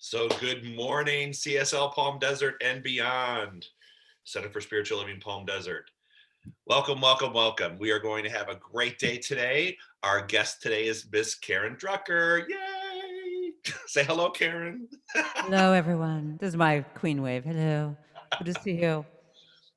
So good morning, CSL Palm Desert and beyond, Center for Spiritual Living Palm Desert. Welcome, welcome, welcome. We are going to have a great day today. Our guest today is Miss Karen Drucker. Yay! Say hello, Karen. Hello, everyone. This is my queen wave. Hello. Good to see you.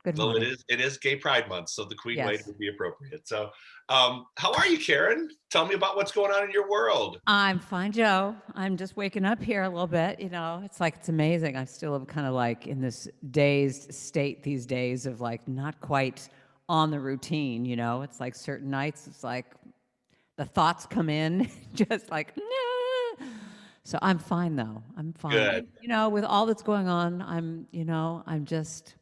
Good Well, it morning. is it is Gay Pride Month, so the Queen Wave Yes. would be appropriate. So, how are you, Karen? Tell me about what's going on in your world. I'm fine, Joe. I'm just waking up here a little bit. It's like it's amazing. I still am kind of like in this dazed state these days of like not quite on the routine. It's like certain nights, it's like the thoughts come in, just like, nah. So I'm fine, though. I'm fine. Good. With all that's going on, I'm just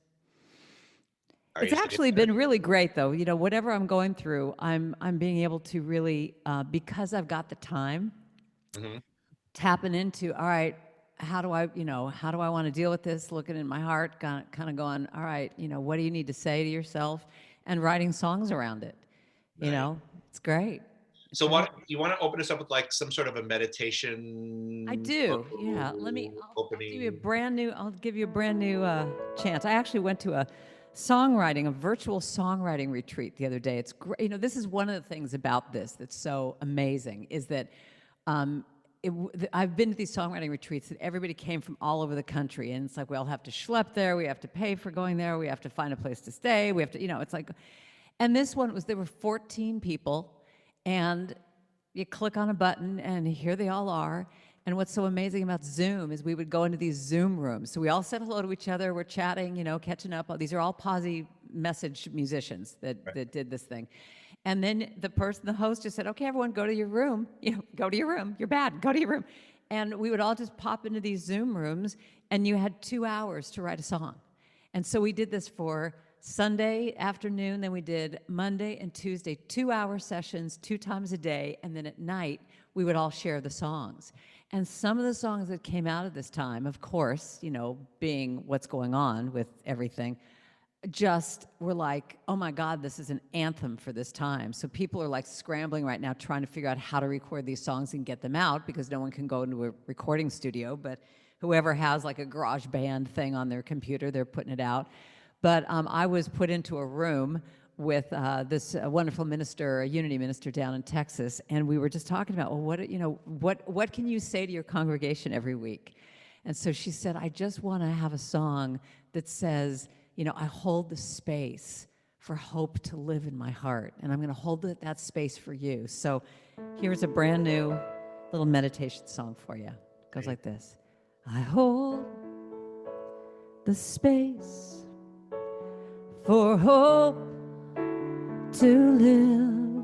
Are It's you staying actually there? been really great, though. Whatever I'm going through, I'm being able to really, because I've got the time, Hmm. tapping into, all right, how do I want to deal with this? Looking in my heart, kind of going, all right, what do you need to say to yourself, and writing songs around it. Nice. It's great. It's So, really. what you want to open us up with, like some sort of a I meditation do, yeah. I'll give you a opening? brand new. I'll give you a brand new chance. I actually went to a virtual songwriting retreat the other day. It's great. This is one of the things about this that's so amazing is that um, I've been to these songwriting retreats that everybody came from all over the country, and it's like we all have to schlep there. We have to pay for going there. We have to find a place to stay. We have to, it's like, and this one was there were 14 people, and you click on a button and here they all are. And what's so amazing about Zoom is we would go into these Zoom rooms. So we all said hello to each other. We're chatting, catching up. These are all posi message musicians Right. that did this thing. And then the host just said, okay, everyone go to your room. Go to your room. You're bad. Go to your room. And we would all just pop into these Zoom rooms, and you had 2 hours to write a song. And so we did this for Sunday afternoon, then we did Monday and Tuesday, 2 hour sessions, 2 times a day. And then at night, we would all share the songs. And some of the songs that came out of this time, of course, being what's going on with everything, just were like, oh my God, this is an anthem for this time. So people are like scrambling right now trying to figure out how to record these songs and get them out because no one can go into a recording studio. But whoever has like a garage band thing on their computer, they're putting it out. But I was put into a room with this wonderful minister, a unity minister down in Texas, and we were just talking about, well, what can you say to your congregation every week? And so she said, I just want to have a song that says, I hold the space for hope to live in my heart, and I'm going to hold that space for you. So here's a brand new little meditation song for you. It goes like this. I hold the space for hope to live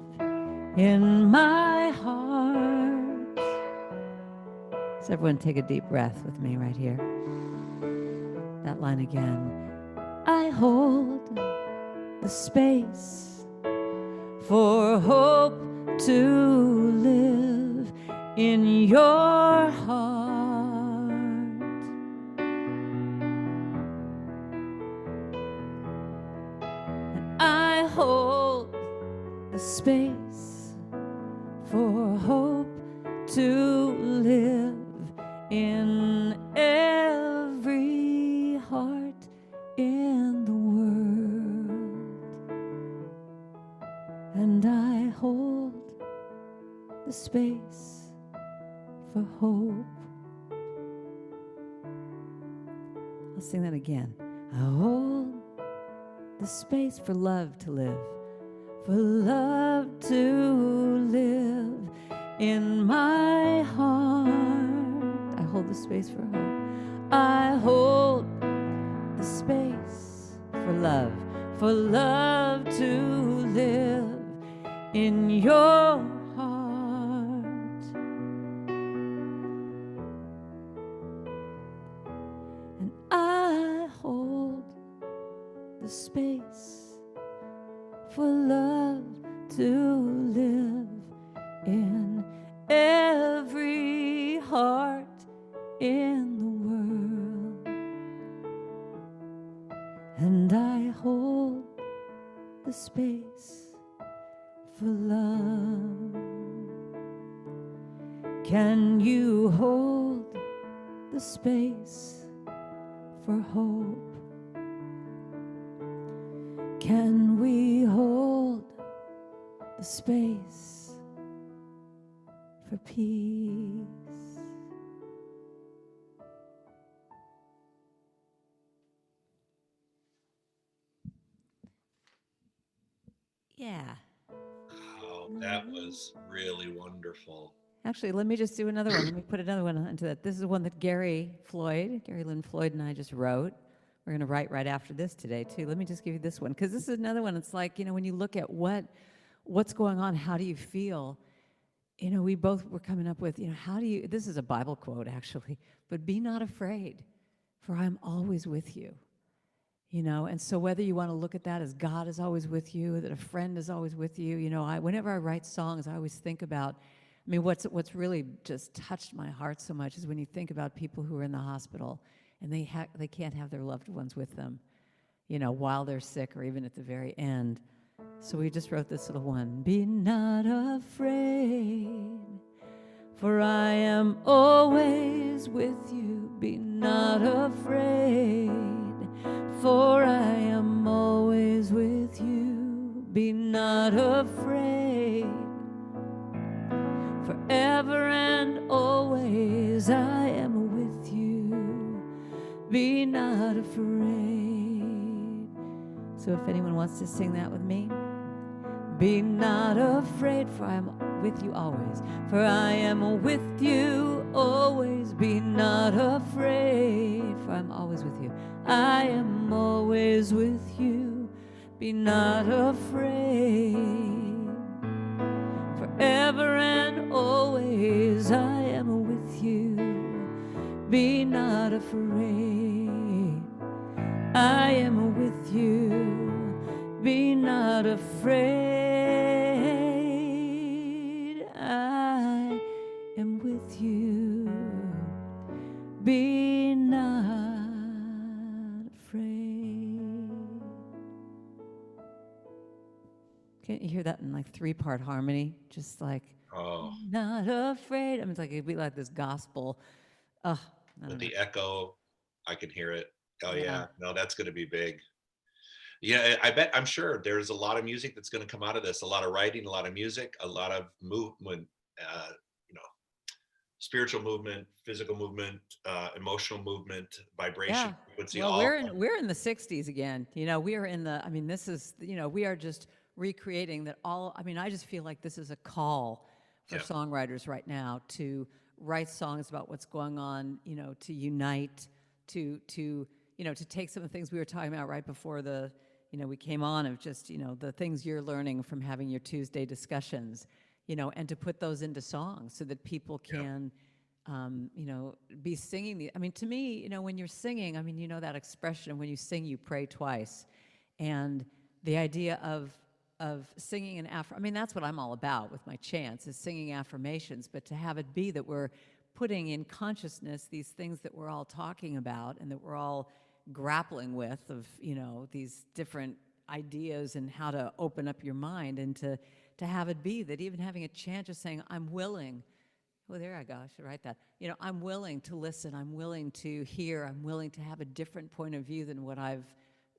in my heart. So everyone take a deep breath with me right here. That line again. I hold the space for hope to live in your heart. And I hold the space for hope to live in every heart in the world. And I hold the space for hope. I'll sing that again. I hold the space for love to live, for love to live in my heart. I hold the space for hope. I hold the space for love to live in your heart. And I hold the space for love to live in every heart in the world. And I hold the space for love. Can you hold the space for hope? Can we hold the space for peace? Yeah. Oh, that was really wonderful. Actually, let me just do another one. Let me put another one into that. This is one that Gary Lynn Floyd, and I just wrote. We're going to write right after this today too. Let me just give you this one because this is another one. It's like, when you look at what's going on, how do you feel? We both were coming up with, how do you? This is a Bible quote actually, but be not afraid, for I'm always with you. And so whether you want to look at that as God is always with you, that a friend is always with you, whenever I write songs, I always think about, what's really just touched my heart so much is when you think about people who are in the hospital and they can't have their loved ones with them, while they're sick or even at the very end. So we just wrote this little one. Be not afraid, for I am always with you. Be not afraid, for I am always with you. Be not afraid, forever and always I am with you. Be not afraid. So if anyone wants to sing that with me, be not afraid, for I am with you always. For I am with you always. Be not afraid, for I'm always with you. I am always with you. Be not afraid, forever and always I am with you. Be not afraid, I am with you. Be not afraid, I am with you. Be not afraid. Can't you hear that in like 3-part harmony? Just like, Oh, not afraid. It's like it'd be like this gospel. I with don't know. the echo, I can hear it. Oh Yeah. yeah, no, that's going to be big. Yeah, I bet, I'm sure there's a lot of music that's going to come out of this. A lot of writing, a lot of music, a lot of movement. Uh, you know, spiritual movement, physical movement, emotional movement, vibration, Yeah. frequency, Well, all. we're in the 60s again. We are in the this is, we are just recreating that all. I just feel like this is a call for Yeah, songwriters right now to write songs about what's going on, to unite, to take some of the things we were talking about right before we came on, of just, the things you're learning from having your Tuesday discussions, and to put those into songs so that people yeah, can be singing the. To me, when you're singing, that expression, when you sing, you pray twice, and the idea of singing an that's what I'm all about with my chants, is singing affirmations, but to have it be that we're putting in consciousness these things that we're all talking about and that we're all grappling with, of these different ideas and how to open up your mind, and to have it be that even having a chant, just saying, I'm willing. Well, there I go. I should write that. I'm willing to listen. I'm willing to hear. I'm willing to have a different point of view than what I've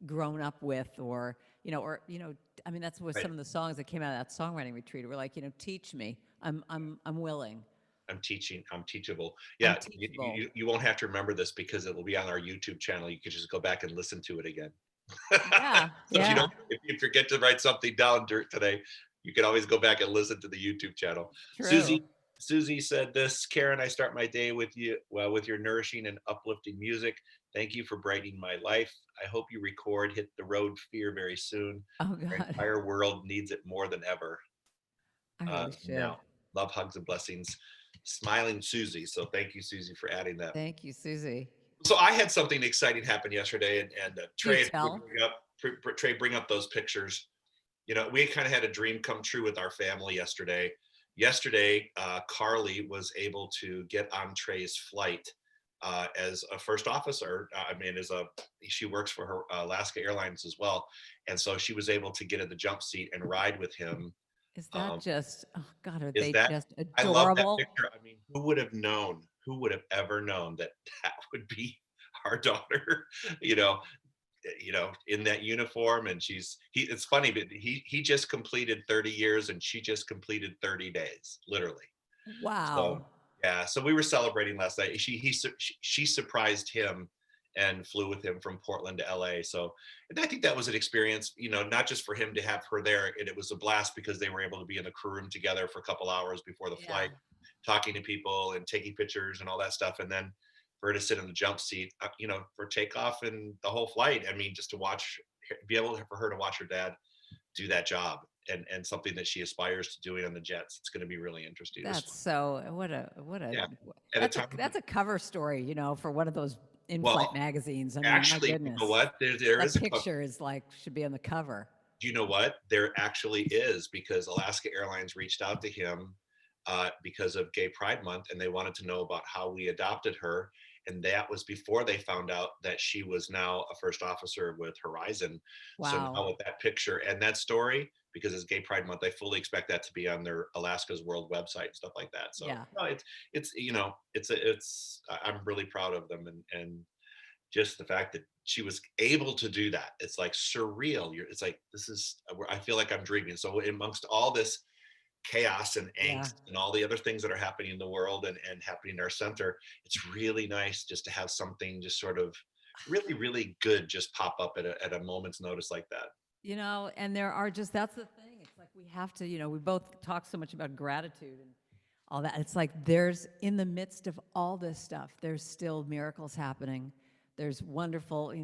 grown up with, that's what right. some of the songs that came out of that songwriting retreat were like. Teach me. I'm willing. I'm teaching. I'm teachable. I'm Yeah, teachable. you won't have to remember this because it will be on our YouTube channel. You could just go back and listen to it again. Yeah, So if you yeah. don't, if you forget to write something down today, you can always go back and listen to the YouTube channel. True. Susie said this. Karen, I start my day with you, well, with your nourishing and uplifting music. Thank you for brightening my life. I hope you record Hit the Road Fear very soon. Oh Our God, entire world needs it more than ever. I really should. Now, love, hugs, and blessings. Smiling Susie. So thank you, Susie, for adding that. Thank you, Susie. So I had something exciting happen yesterday, and Do Trey, if you would tell. bring up those pictures. We kind of had a dream come true with our family yesterday. Yesterday, Carly was able to get on Trey's flight as a first officer. She works for her Alaska Airlines as well, and so she was able to get in the jump seat and ride with him. Is that Um, just? Oh God, are is they that just I love that adorable? picture. I mean, who would have known? who would have ever known that that would be our daughter, you know, in that uniform. And it's funny, but he just completed 30 years and she just completed 30 days, literally. So Wow. yeah, so we were celebrating last night. She surprised him and flew with him from Portland to LA. So and I think that was an experience, not just for him to have her there, and it was a blast because they were able to be in the crew room together for a couple hours before the Yeah. flight, talking to people and taking pictures and all that stuff. And then for her to sit in the jump seat, for takeoff and the whole flight. I mean, just to be able for her to watch her dad do that job, and something that she aspires to doing on the jets. It's going to be really interesting. It was That's fun. so what a Yeah. At a that's a time that's a cover story, for one of those in-flight Well, magazines. I mean, my actually, you know goodness. what? There That is a cover. picture is like should be on the cover. Do you know what? There actually is, because Alaska Airlines reached out to him because of Gay Pride Month, and they wanted to know about how we adopted her. And that was before they found out that she was now a first officer with Horizon. So Wow. now with that picture and that story, because it's Gay Pride Month, I fully expect that to be on their Alaska's World website and stuff like that. So Yeah. no, I'm really proud of them, and just the fact that she was able to do that, it's like surreal. It's like, I feel like I'm dreaming. So amongst all this chaos and Yeah. angst and all the other things that are happening in the world and happening in our center, it's really nice just to have something just sort of really, really good just pop up at a moment's notice like that. And there are just that's the thing. It's like we have to, we both talk so much about gratitude and all that. It's like there's in the midst of all this stuff, there's still miracles happening. There's wonderful,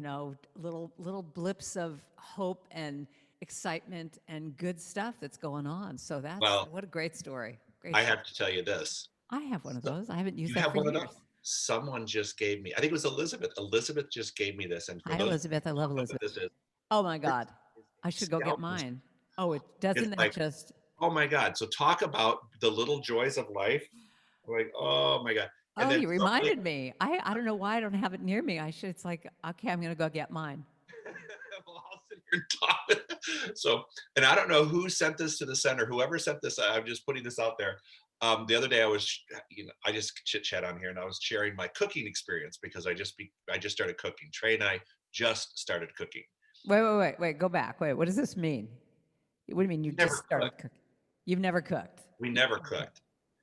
little blips of hope and excitement and good stuff that's going on. So that's Well, what a great story. Great I story. have to tell you this. I have one of So those. I haven't used you that have for one of those? years. Someone just gave me, I think it was Elizabeth. Elizabeth just gave me this. And for Hi, those Elizabeth. I who love don't know what Elizabeth. this is, Oh my this God. is I a should go get skeleton. mine. Oh, it It's doesn't that like, just oh my God. So talk about the little joys of life. Like, oh my God. And Oh, then you somebody, reminded me. I don't know why I don't have it near me. I should it's like, okay, I'm gonna go get mine. well, I'll sit here and talk. So, and I don't know who sent this to the center. Whoever sent this, I'm just putting this out there. The other day, I just chit chat on here, and I was sharing my cooking experience because I just started cooking. Trey and I just started cooking. Wait, go back. Wait, what does this mean? What do you mean you We just never started cooked. cooking? You've never cooked. We never cooked.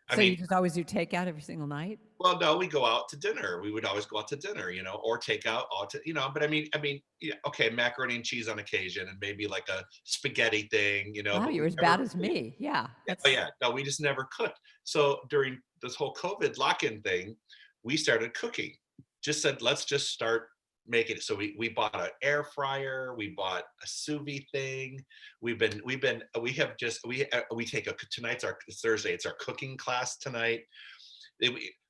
I So you mean, just always do takeout every single night? well, no, we go out to dinner. We would always go out to dinner, or take out, but I mean, yeah, okay, macaroni and cheese on occasion, and maybe like a spaghetti thing, Wow, but you're we as never bad as really, me. Yeah, yeah, oh that's yeah, no, we just never cooked. So during this whole COVID lock-in thing, we started cooking. Just said, let's just start making it. So we bought an air fryer, we bought a sous vide thing. We have just we take tonight's our it's Thursday. It's our cooking class tonight.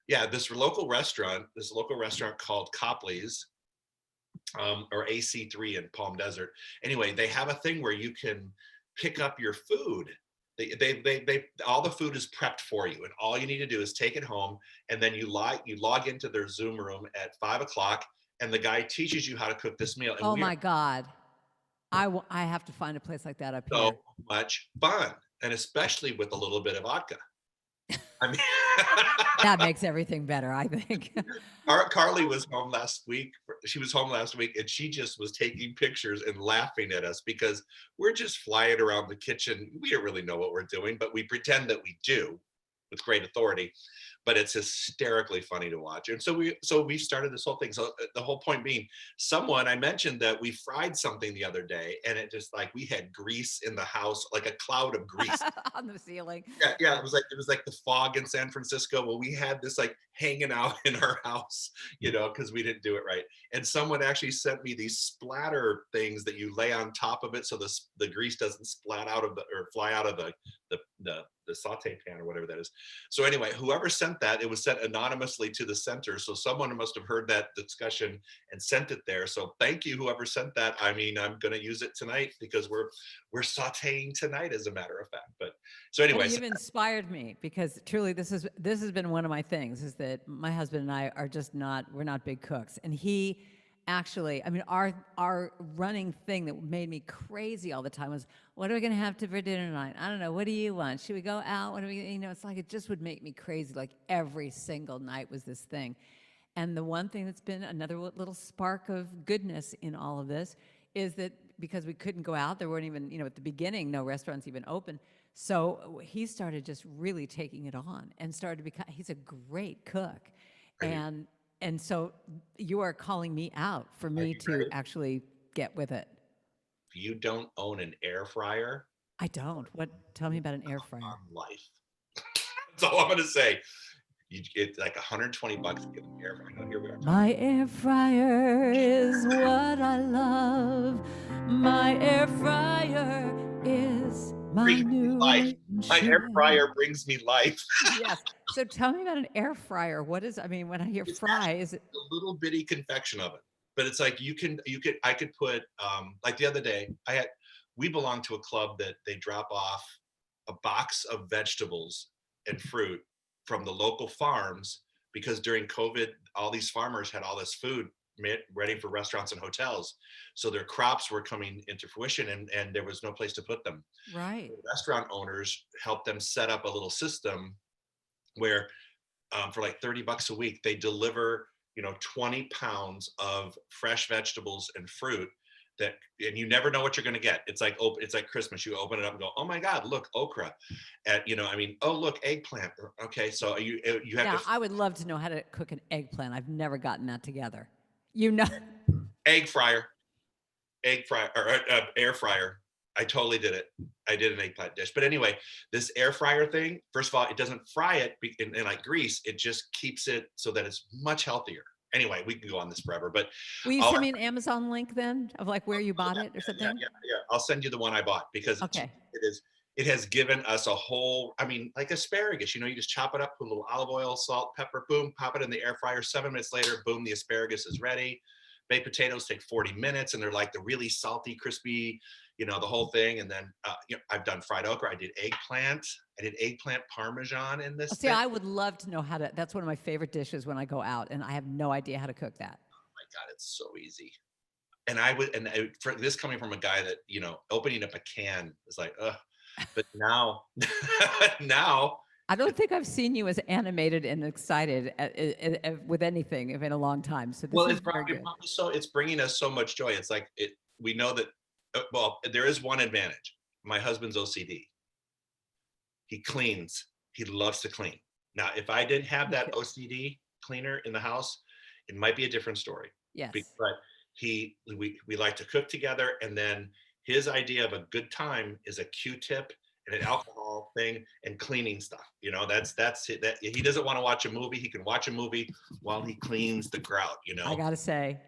Yeah, this local restaurant called Copley's, or AC3 in Palm Desert. Anyway, they have a thing where you can pick up your food. All the food is prepped for you, and all you need to do is take it home, and then you log into their Zoom room at 5 o'clock, and the guy teaches you how to cook this meal, and oh we are my God. I have to find a place like that up so here. much fun, and especially with a little bit of vodka. I mean, That makes everything better, I think. Carly was home last week. She was home last week, and she just was taking pictures and laughing at us because we're just flying around the kitchen. We don't really know what we're doing, but we pretend that we do with great authority. But it's hysterically funny to watch. And so we started this whole thing. So the whole point being, I mentioned that we fried something the other day, and it just like we had grease in the house, like a cloud of grease. On the ceiling. Yeah, yeah, it was like the fog in San Francisco. Well, we had this like hanging out in our house, because we didn't do it right. And someone actually sent me these splatter things that you lay on top of it so the grease doesn't splat out of the or fly out of the saute pan or whatever that is. So anyway, whoever sent that, it was sent anonymously to the center. So someone must have heard that discussion and sent it there. So thank you, whoever sent that. I mean, I'm going to use it tonight because we're sauteing tonight, as a matter of fact. But so Well, anyway, so you've inspired me because truly this has been one of my things is that my husband and I are just not we're not big cooks and he Actually, I mean, our running thing that made me crazy all the time was, what are we gonna have for dinner tonight? I don't know. What do you want? Should we go out? What do we? It's like it just would make me crazy. Like every single night was this thing. And the one thing that's been another little spark of goodness in all of this is that because we couldn't go out, there weren't even, at the beginning, no restaurants even open. So he started just really taking it on and started to become, he's a great cook. Are you, And and so you are calling me out for are me you to ready? actually get with it. If you don't own an air fryer, I don't. What? Tell me about an air fryer. on life. That's all I'm going to say. You get like 120 bucks to get an air fryer. Now, here we are talking. My air fryer is what I love. My air fryer is my Brings me new life. My air relationship. fryer brings me life. Yes. So tell me about an air fryer. What is, I mean, when I hear It's fry, is it? a little bitty confection oven, but it's like I could put like the other day we belong to a club that they drop off a box of vegetables and fruit from the local farms because during COVID all these farmers had all this food ready for restaurants and hotels, so their crops were coming into fruition, and there was no place to put them. Right. The restaurant owners helped them set up a little system where for like 30 bucks a week, they deliver, 20 pounds of fresh vegetables and fruit and you never know what you're going to get. It's like Christmas. You open it up and go, oh my God, look, okra. Oh, look, eggplant. Okay. So you have to Now, I would love to know how to cook an eggplant. I've never gotten that together. You know, egg fryer, or air fryer. I totally did it. I did an eggplant dish. But anyway, this air fryer thing, first of all, it doesn't fry it in like grease. It just keeps it so that it's much healthier. Anyway, we can go on this forever, but will you I'll, send me an Amazon link then of like where you bought yeah, it or yeah, something? yeah, yeah. I'll send you the one I bought because Okay. it has given us a whole, I mean, like asparagus, you just chop it up, put a little olive oil, salt, pepper, boom, pop it in the air fryer. 7 minutes later, boom, the asparagus is ready. Baked potatoes take 40 minutes and they're like the really salty, crispy, the whole thing. And then, I've done fried okra. I did eggplant. I did eggplant parmesan in this See, thing. I would love to know how to. That's one of my favorite dishes when I go out, and I have no idea how to cook that. My God, it's so easy. And I would, and I, for this coming from a guy that, opening up a can is like, ugh. But now, now, I don't think I've seen you as animated and excited with anything in a long time. So well, this is very good. it's bringing us so much joy. It's like we know that. Well, there is one advantage. My husband's OCD. He cleans. He loves to clean. Now, if I didn't have that Okay. OCD cleaner in the house, it might be a different story. Yes. But we like to cook together, and then his idea of a good time is a Q-tip and an alcohol thing and cleaning stuff. That's it. That he doesn't want to watch a movie. He can watch a movie while he cleans the grout. I gotta say,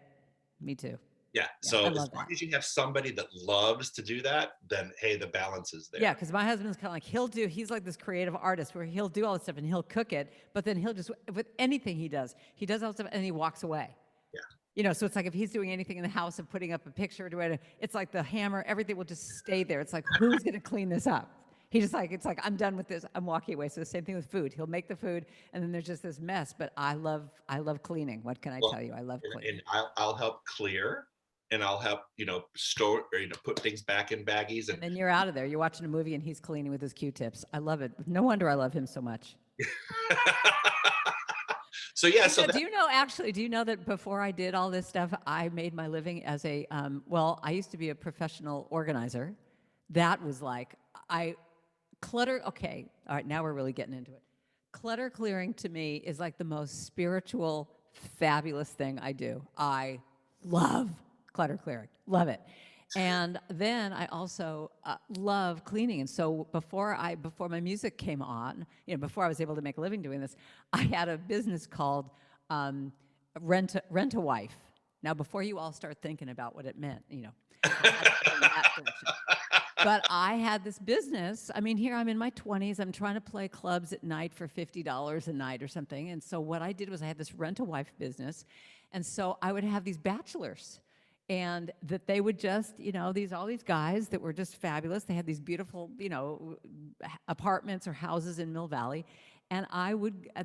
me too. Yeah. Yeah, I So as love long that. as you have somebody that loves to do that, then hey, the balance is Yeah, there. because my husband's kind of like he's like this creative artist where he'll do all this stuff and he'll cook it, but then he'll just with anything he does all this stuff and he walks away. Yeah. So it's like if he's doing anything in the house and putting up a picture or doing it, it's like the hammer, everything will just stay there. It's like, who's going to clean this up? He just like, it's like, I'm done with this. I'm walking away. So the same thing with food. He'll make the food and then there's just this mess, but I love cleaning. What can I Well, tell you? I love and cleaning. I'll help clear, and I'll help store or put things back in baggies And and then you're out of there. You're watching a movie and he's cleaning with his Q-tips. I love it. No wonder I love him so much. so yeah. So that Do you know that before I did all this stuff, I made my living as well, I used to be a professional organizer. That was like, clutter, okay, all right, now we're really getting into it. Clutter clearing to me is like the most spiritual, fabulous thing I do. I love clutter clearing, love it. And then I also love cleaning. And so before my music came on, before I was able to make a living doing this, I had a business called Rent a Wife. Now, before you all start thinking about what it meant, I had to go in that direction. But I had this business. I mean, here I'm in my 20s. I'm trying to play clubs at night for $50 a night or something. And so what I did was I had this Rent a Wife business. And so I would have these bachelors and that they would just, all these guys that were just fabulous. They had these beautiful, apartments or houses in Mill Valley. and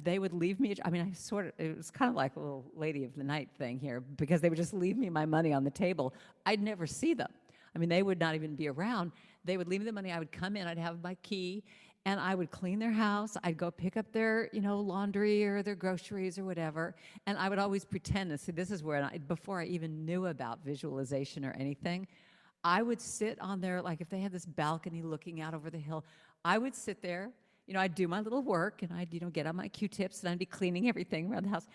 they would leave me. I mean, it was kind of like a little lady of the night thing here because they would just leave me my money on the table. I'd never see them. I mean, they would not even be around. They would leave me the money. I would come in. I'd have my key, and I would clean their house. I'd go pick up their, laundry or their groceries or whatever. And I would always pretend. And see, this is where before I even knew about visualization or anything, I would sit on their, like if they had this balcony looking out over the hill, I would sit there, I'd do my little work and I'd, get on my Q-tips and I'd be cleaning everything around the house.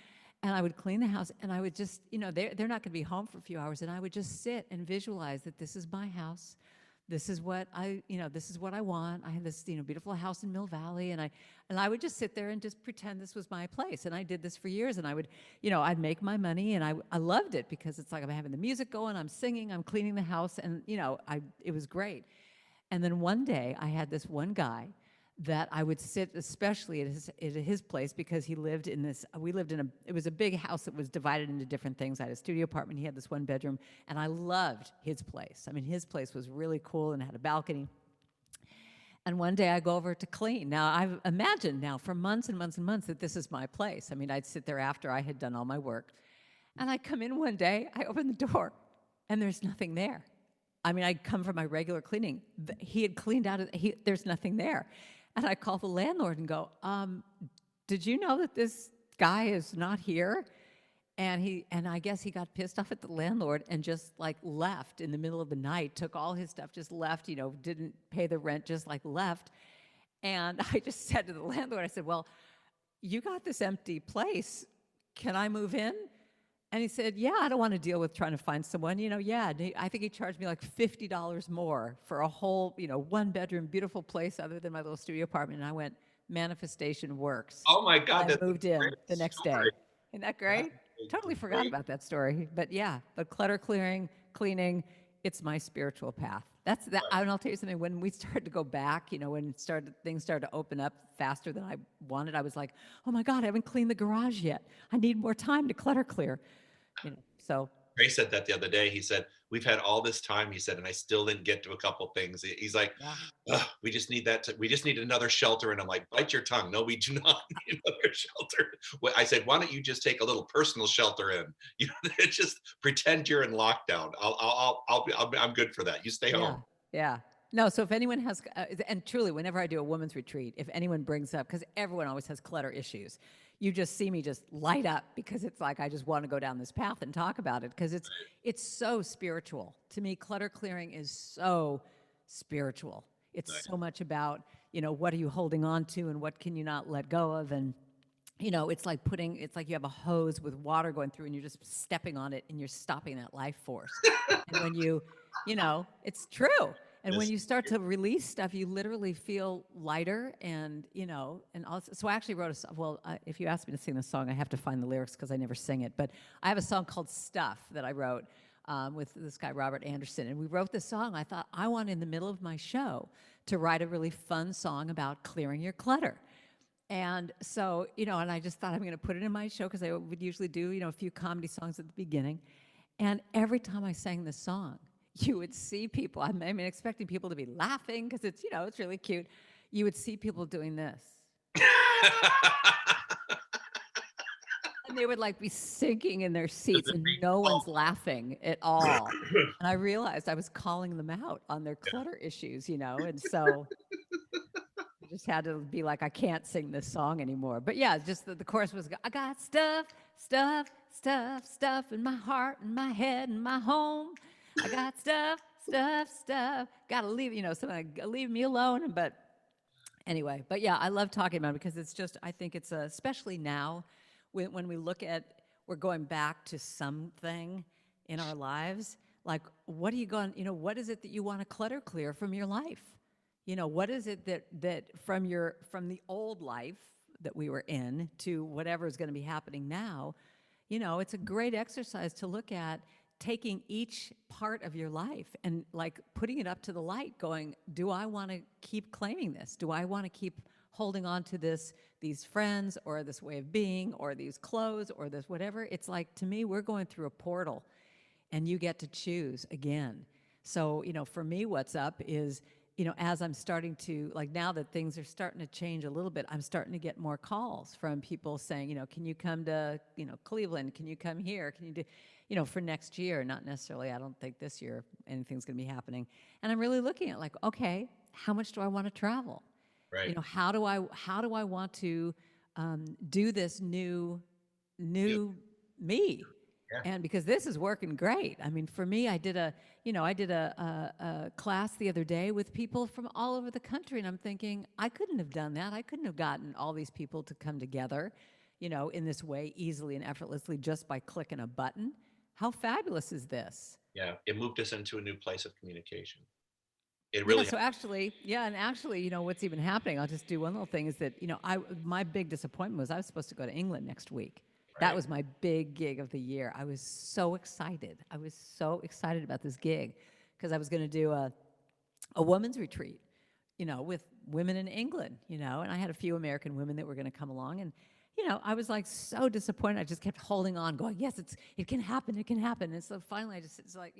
And I would clean the house and I would just, they're not going to be home for a few hours. And I would just sit and visualize that this is my house. This is what this is what I want. I have this, beautiful house in Mill Valley, and I would just sit there and just pretend this was my place. And I did this for years, and I would, I'd make my money, and I loved it because it's like I'm having the music going, I'm singing, I'm cleaning the house, and it was great. And then one day I had this one guy that I would sit, especially at his place, because he lived in this, it was a big house that was divided into different things. I had a studio apartment, he had this one bedroom, and I loved his place. I mean, his place was really cool and had a balcony. And one day I go over to clean. Now, I've imagined now for months and months and months that this is my place. I mean, I'd sit there after I had done all my work. And I come in one day, I open the door, and there's nothing there. I mean, I'd come from my regular cleaning. He had cleaned out, there's nothing there. And I call the landlord and go, did you know that this guy is not here? And I guess he got pissed off at the landlord and just like left in the middle of the night, took all his stuff, just left, didn't pay the rent, just like left. And I just said to the landlord, I said, well, you got this empty place. Can I move in? And he said, yeah, I don't want to deal with trying to find someone, yeah. And I think he charged me like $50 more for a whole, one bedroom, beautiful place other than my little studio apartment. And I went, manifestation works. Oh my God, I that's moved a in great the next story. day. Isn't that great? That's Totally a forgot great- about that story. But yeah, but clutter clearing, cleaning, it's my spiritual path. That's that. And I'll tell you something, when we started to go back, when things started to open up faster than I wanted, I was like, oh my God, I haven't cleaned the garage yet. I need more time to clutter clear. So Ray said that the other day. He said, we've had all this time, he said, and I still didn't get to a couple things. He's like, yeah. we just need we just need another shelter. And I'm like, bite your tongue. No, we do not need another shelter. I said, why don't you just take a little personal shelter in? Just pretend you're in lockdown. I'm good for that. You stay Yeah, home. yeah. No, so if anyone has, and truly, whenever I do a women's retreat, if anyone brings up, because everyone always has clutter issues, you just see me just light up because it's like I just want to go down this path and talk about it because it's so spiritual. To me, clutter clearing is so spiritual. It's Nice. so much about, what are you holding on to and what can you not let go of, and it's like you have a hose with water going through and you're just stepping on it and you're stopping that life force. And when it's true. And when Yes. you start to release stuff, you literally feel lighter and, and also, so I actually wrote a song. Well, if you ask me to sing this song, I have to find the lyrics because I never sing it. But I have a song called Stuff that I wrote with this guy, Robert Anderson. And we wrote this song. I thought I want in the middle of my show to write a really fun song about clearing your clutter. And so, and I just thought I'm going to put it in my show because I would usually do, a few comedy songs at the beginning. And every time I sang this song, you would see people, I mean, expecting people to be laughing because it's, it's really cute. You would see people doing this. And they would like be sinking in their seats and no one's laughing at all. And I realized I was calling them out on their clutter issues, and so I just had to be like, I can't sing this song anymore. But yeah, just the chorus was, I got stuff, stuff, stuff, stuff in my heart and my head and my home. I got stuff, stuff, stuff. Gotta leave, something like, leave me alone. But anyway, but yeah, I love talking about it because it's just, I think it's especially now when we look at, we're going back to something in our lives. Like, what are you going, what is it that you want to clutter clear from your life? What is it that from the old life that we were in to whatever is going to be happening now? It's a great exercise to look at taking each part of your life and like putting it up to the light going, do I want to keep claiming this? Do I want to keep holding on to these friends or this way of being or these clothes or this whatever? It's like, to me, we're going through a portal and you get to choose again. So, for me, what's up is as I'm starting to, like, now that things are starting to change a little bit, I'm starting to get more calls from people saying, can you come to, Cleveland? Can you come here? Can you do, for next year? Not necessarily, I don't think this year anything's going to be happening. And I'm really looking at, like, okay, how much do I want to travel? Right. How do I want to do this You. new me? Yeah. And because this is working great. I mean, for me, I did a class the other day with people from all over the country, and I'm thinking, I couldn't have done that. I couldn't have gotten all these people to come together, in this way, easily and effortlessly, just by clicking a button. How fabulous is this? Yeah. It moved us into a new place of communication. It Yeah, really. so actually, yeah, and actually, what's even happening, I'll just do one little thing, is that, my big disappointment was I was supposed to go to England next week. That Right. was my big gig of the year. I was so excited. I was so excited about this gig because I was going to do a women's retreat, with women in England, and I had a few American women that were going to come along. And, I was like so disappointed. I just kept holding on, going, yes, it can happen. It can happen. And so finally it's like,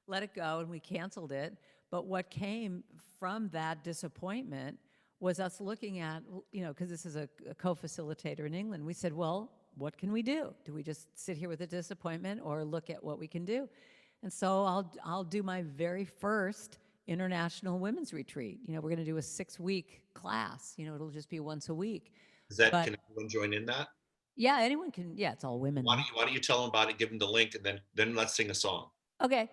let it go, and we canceled it. But what came from that disappointment was us looking at, because this is a co-facilitator in England, we said, well, what can we do? Do we just sit here with a disappointment or look at what we can do? And so I'll do my very first international women's retreat. We're going to do a 6-week class. It'll just be once a week. Is that, But can everyone join in that? yeah, anyone can. Yeah, it's all women Why though. don't you, why don't you tell them about it, give them the link, and then let's sing a song. Okay.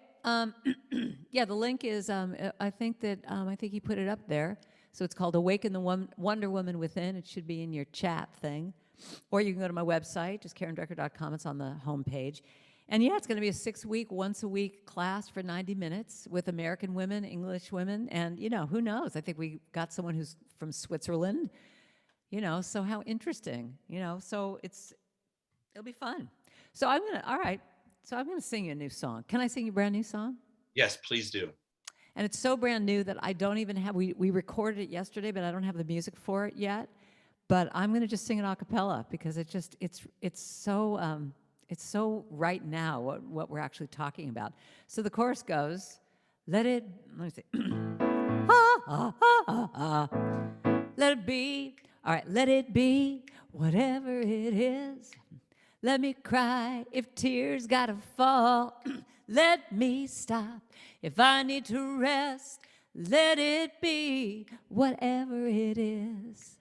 Yeah, the link is, I think he put it up there. So it's called Awaken the Wonder Woman Within. It should be in your chat thing. Or you can go to my website, just KarenDrucker.com. It's on the homepage. And yeah, it's going to be a 6-week, once-a-week class for 90 minutes with American women, English women. And, who knows? I think we got someone who's from Switzerland, so how interesting, so it'll be fun. So all right, so I'm gonna sing you a new song. Can I sing you a brand new song? Yes, please do. And it's so brand new that I don't even have, we recorded it yesterday, but I don't have the music for it yet. But I'm gonna just sing it a cappella because it's so right now what we're actually talking about. So the chorus goes, let me see. Ah, ah, ah, ah, ah. Let it be. All right, let it be whatever it is. Let me cry if tears gotta fall. Let me stop if I need to rest. Let it be whatever it is.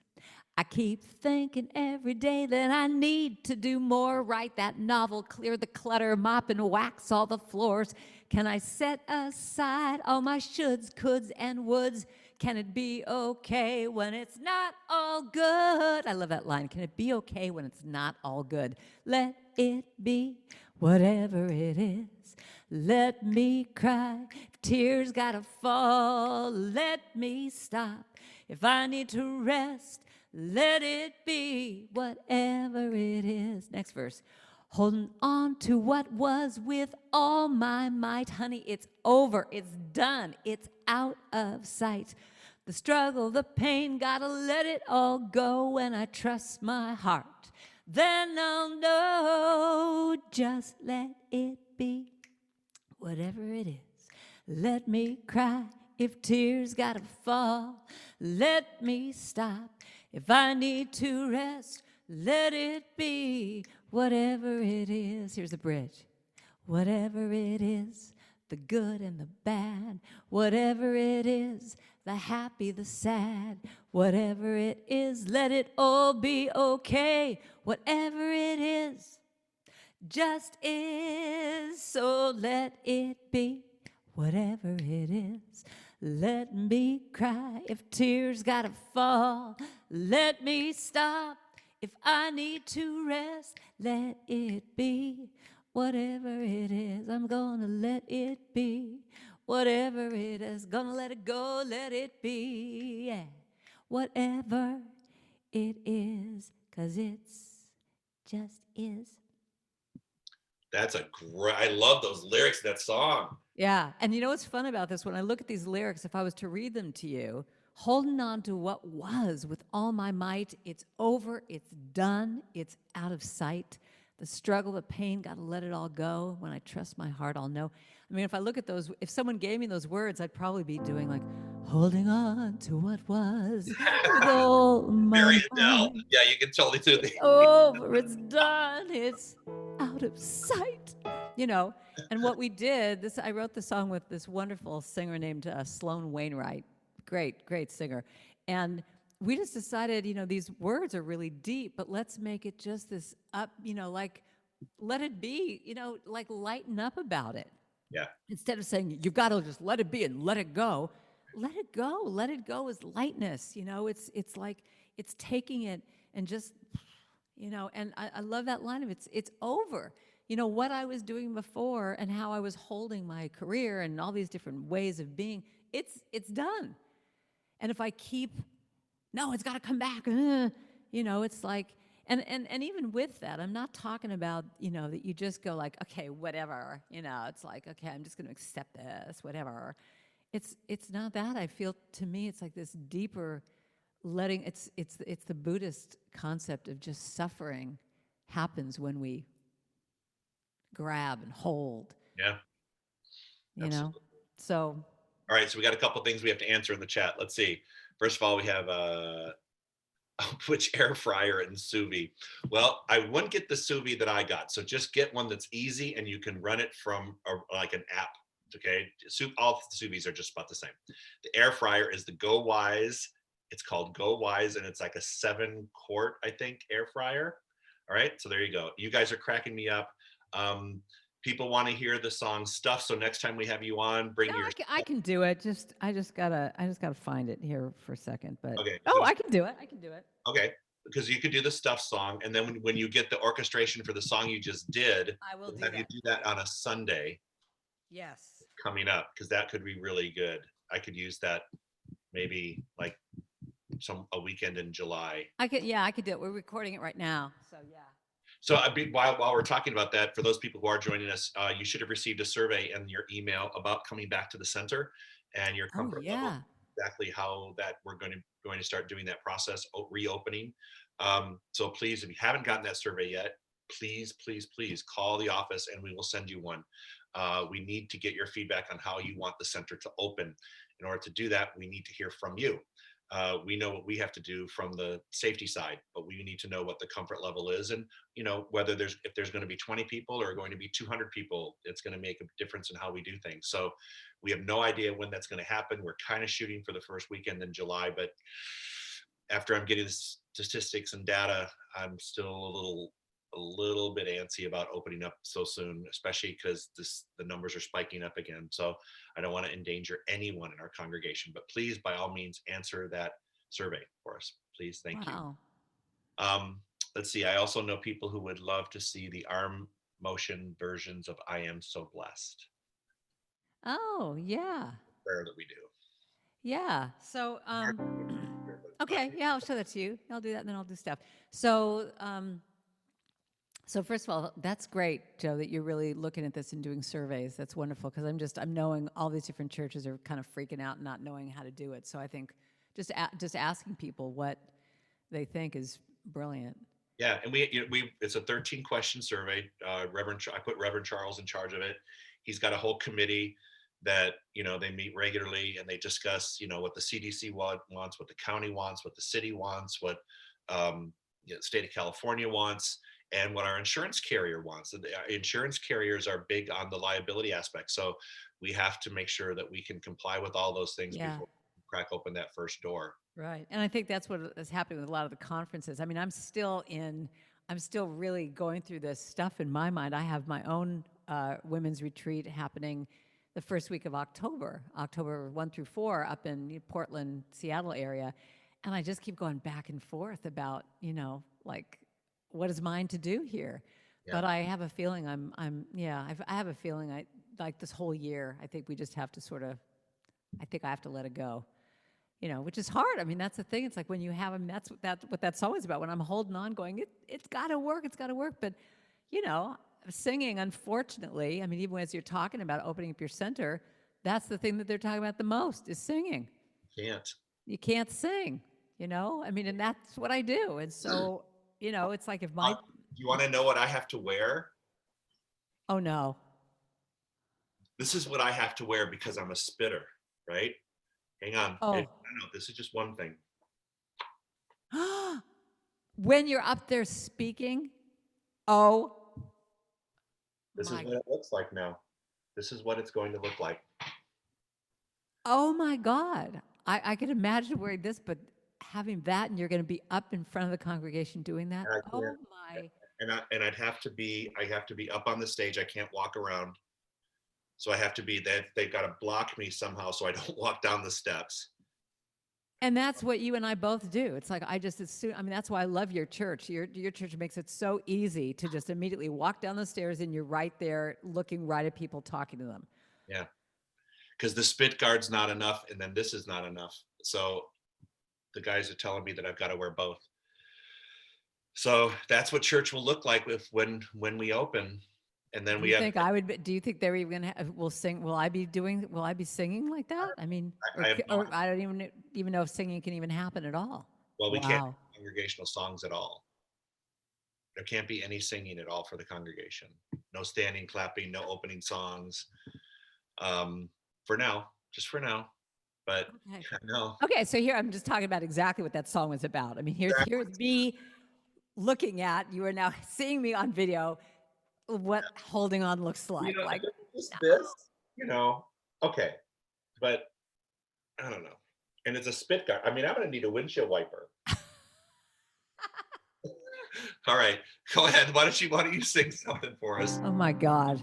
I keep thinking every day that I need to do more. Write that novel, clear the clutter, mop and wax all the floors. Can I set aside all my shoulds, coulds, and woulds? Can it be okay when it's not all good? I love that line. Can it be okay when it's not all good? Let it be whatever it is. Let me cry if tears gotta fall. Let me stop if I need to rest. Let it be whatever it is. Next verse. Holding on to what was with all my might. Honey, it's over. It's done. It's out of sight. The struggle, the pain, gotta let it all go. When I trust my heart, then I'll know. Just let it be whatever it is. Let me cry if tears gotta fall. Let me stop if I need to rest. Let it be whatever it is. Here's the bridge. Whatever it is, the good and the bad. Whatever it is, the happy, the sad. Whatever it is, let it all be okay. Whatever it is, just is. So let it be whatever it is. Let me cry if tears gotta fall. Let me stop if I need to rest. Let it be whatever it is. I'm gonna let it be whatever it is. Gonna let it go, let it be, yeah. Whatever it is, 'cause it's just is. That's a great. I love those lyrics of that song. Yeah. And you know what's fun about this? When I look at these lyrics, if I was to read them to you, holding on to what was with all my might, it's over, it's done, it's out of sight. The struggle, the pain, got to let it all go. When I trust my heart, I'll know. I mean, if I look at those, if someone gave me those words, I'd probably be doing like, holding on to what was with all my Very Adele. might. Yeah, you can totally do the. It's over, it's done, it's out of sight. You know, and what we did, this I wrote the song with this wonderful singer named Sloan Wainwright. Great singer. And we just decided, these words are really deep, but let's make it just this up, like let it be, like lighten up about it. Yeah, Instead of saying you've got to just let it be and let it go, let it go. Let it go is lightness. It's like it's taking it and just, and I love that line of it's over. What I was doing before and how I was holding my career and all these different ways of being, it's done. And if I keep, no, it's got to come back. It's like, and even with that, I'm not talking about, that you just go like, okay, whatever. It's like, okay, I'm just going to accept this, whatever. It's not that. I feel, to me, it's like this deeper letting. It's the Buddhist concept of just suffering happens when we grab and hold. yeah, You know, absolutely. so. All right, so we got a couple things we have to answer in the chat. Let's see. First of all, we have which air fryer and sous vide. Well, I wouldn't get the sous vide that I got, so just get one that's easy and you can run it from like an app. Okay, all the sous vides are just about the same. The air fryer is the Go Wise. It's called Go Wise, and it's like a 7-quart, I think, air fryer. All right, so there you go. You guys are cracking me up. People want to hear the song Stuff, so next time we have you on, bring No, your. I can do it. I just gotta find it here for a second. But Okay, oh, I can do it. I can do it. okay, because you could do the Stuff song, and then when you get the orchestration for the song you just did, I will we'll do have you that. do that on a Sunday Yes. coming up, because that could be really good. I could use that maybe like a weekend in July. I could. Yeah, I could do it. We're recording it right now. So yeah. So while we're talking about that, for those people who are joining us, you should have received a survey in your email about coming back to the center and your Oh comfort level, yeah. exactly how that we're going to start doing that process, reopening. So please, if you haven't gotten that survey yet, please call the office and we will send you one. We need to get your feedback on how you want the center to open. In order to do that, we need to hear from you. We know what we have to do from the safety side, but we need to know what the comfort level is, and whether if there's going to be 20 people or going to be 200 people, it's going to make a difference in how we do things. So we have no idea when that's going to happen. We're kind of shooting for the first weekend in July, but after I'm getting the statistics and data, I'm still a little bit antsy about opening up so soon, especially because the numbers are spiking up again. So I don't want to endanger anyone in our congregation, but please, by all means, answer that survey for us. Please, thank you. Wow. Let's see. I also know people who would love to see the arm motion versions of I Am So Blessed. Oh yeah. Prayer that we do. Yeah. So But okay. Yeah, I'll show that to you. I'll do that, and then I'll do stuff. So so first of all, that's great, Joe, that you're really looking at this and doing surveys. That's wonderful because I'm knowing all these different churches are kind of freaking out and not knowing how to do it. So I think just asking people what they think is brilliant. yeah, and we it's a 13-question survey. I put Reverend Charles in charge of it. He's got a whole committee that they meet regularly and they discuss what the CDC wants, what the county wants, what the city wants, what the state of California wants, and what our insurance carrier wants. The insurance carriers are big on the liability aspect, so we have to make sure that we can comply with all those things Yeah. before we crack open that first door. Right. And I think that's what is happening with a lot of the conferences. I mean, I'm still really going through this stuff in my mind. I have my own women's retreat happening the first week of October 1 through 4 up in Portland, Seattle area. And I just keep going back and forth about, like, what is mine to do here? Yeah. But I have a feeling I have a feeling like this whole year, I think we just have to I think I have to let it go. Which is hard. I mean, that's the thing. It's like when you have them, that's what that song is about. When I'm holding on, going, it's got to work. It's got to work. But, singing, unfortunately, I mean, even as you're talking about opening up your center, that's the thing that they're talking about the most is singing. Can't. You can't sing, I mean, and that's what I do. And so, it's like if my you want to know what I have to wear? Oh no. This is what I have to wear because I'm a spitter, right? Hang on. Oh. No, this is just one thing. When you're up there speaking, oh This is my, what it looks like now. This is what it's going to look like. oh my God. I could imagine wearing this, but having that and you're going to be up in front of the congregation doing that. And I Oh can't, my. and I'd have to be, I have to be up on the stage. I can't walk around. So I have to be that they've got to block me somehow so I don't walk down the steps. And that's what you and I both do. It's like I just assume. I mean, that's why I love your church. Your church makes it so easy to just immediately walk down the stairs and you're right there, looking right at people, talking to them. Yeah. Because the spit guard's not enough, and then this is not enough. So the guys are telling me that I've got to wear both. So that's what church will look like when we open, and then Do we you have. think I would? Do you think they're even gonna will sing? Will I be doing? Will I be singing like that? I mean, I have no, or I don't even know if singing can even happen at all. well, we can't Wow. do congregational songs at all. There can't be any singing at all for the congregation. No standing, clapping, no opening songs. For now, just for now. But Okay. yeah, no. Okay, so here I'm just talking about exactly what that song was about. I mean, here's me looking at you are now seeing me on video. What holding on looks You like. know, Like, if it was just this, you know, okay. But I don't know. And it's a spit guard. I mean, I'm gonna need a windshield wiper. All right, go ahead. Why don't you sing something for us? oh my God.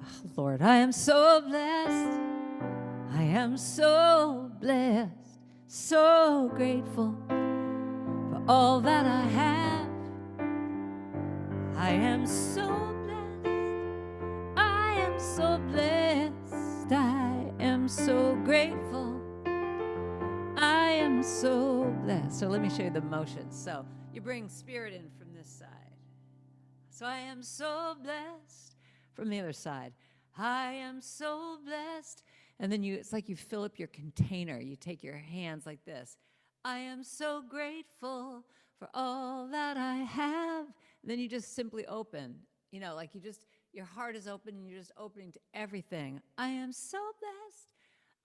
Oh, Lord, I am so blessed. I am so blessed, so grateful for all that I have. I am so blessed. I am so blessed. I am so grateful. I am so blessed. So let me show you the motions. So you bring spirit in from this side. So I am so blessed from the other side. I am so blessed. And then it's like you fill up your container. You take your hands like this. I am so grateful for all that I have. And then you just simply open. Like your heart is open and you're just opening to everything. I am so blessed.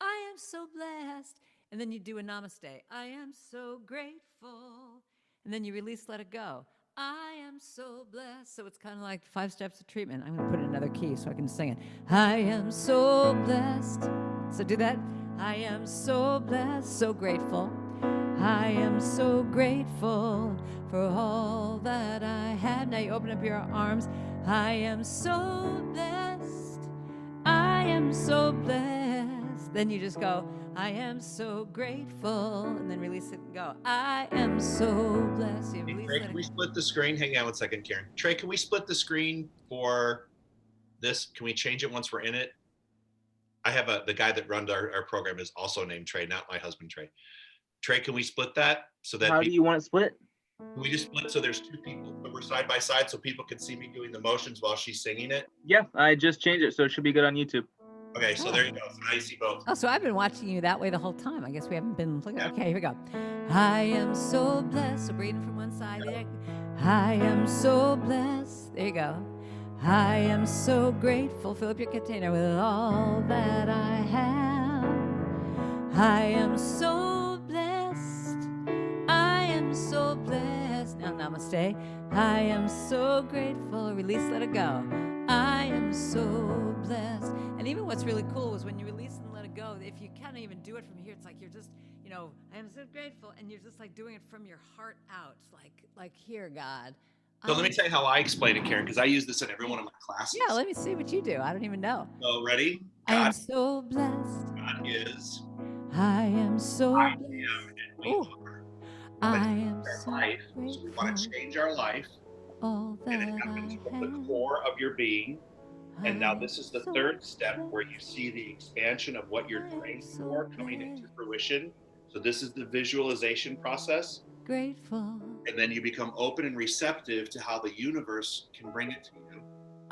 I am so blessed. And then you do a namaste. I am so grateful. And then you release, let it go. I am so blessed. So it's kind of like 5 steps of treatment. I'm going to put it in another key so I can sing it. I am so blessed. So do that. I am so blessed, so grateful. I am so grateful for all that I have. Now you open up your arms. I am so blessed. I am so blessed. Then you just go, I am so grateful, and then release it and go, I am so blessed. You Hey, release Trey, it can we again. split the screen? Hang on one second, Karen. Trey, can we split the screen for this? Can we change it once we're in it? I have the guy that runs our program is also named Trey, not my husband Trey. Trey, can we split that so that How do you want it split? can we just split so there's 2 people, so we're side by side so people can see me doing the motions while she's singing it? Yeah, I just changed it, so it should be good on YouTube. Okay, so there you go. So now you see both. Oh, so I've been watching you that way the whole time. I guess we haven't been looking. Yeah. Okay, here we go. I am so blessed. So breathing from one side. There. I am so blessed. There you go. I am so grateful. Fill up your container with all that I have. I am so blessed. I am so blessed. Now, namaste. I am so grateful. Release, let it go. I am so blessed. And even what's really cool is when you release and let it go, if you can't even do it from here, it's like you're just, I am so grateful. And you're just like doing it from your heart out. It's like here, God. So let me tell you how I explain it, Karen, because I use this in every one of my classes. Yeah, let me see what you do. I don't even know. So ready? I am God, so blessed. God is. I am so I blessed. am, and we Ooh, are. I am Our so life. So we want to grateful. change our life, All and it that happens I from the have. core of your being. And now I am this is the so 3rd step where you blessed. see the expansion of what you're I am praying so for coming into blessed. fruition. So this is the visualization process. Grateful. And then you become open and receptive to how the universe can bring it to you.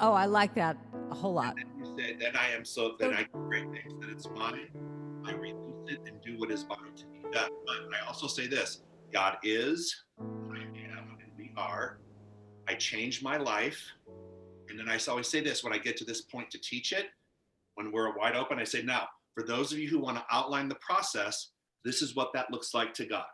Oh, I like that a whole lot. And then you say, then I do great things, that it's mine. I release it and do what is mine to be done. But I also say this: God is, I am, and we are. I change my life. And then I always say this when I get to this point to teach it, when we're wide open, I say, now, for those of you who want to outline the process, this is what that looks like to God.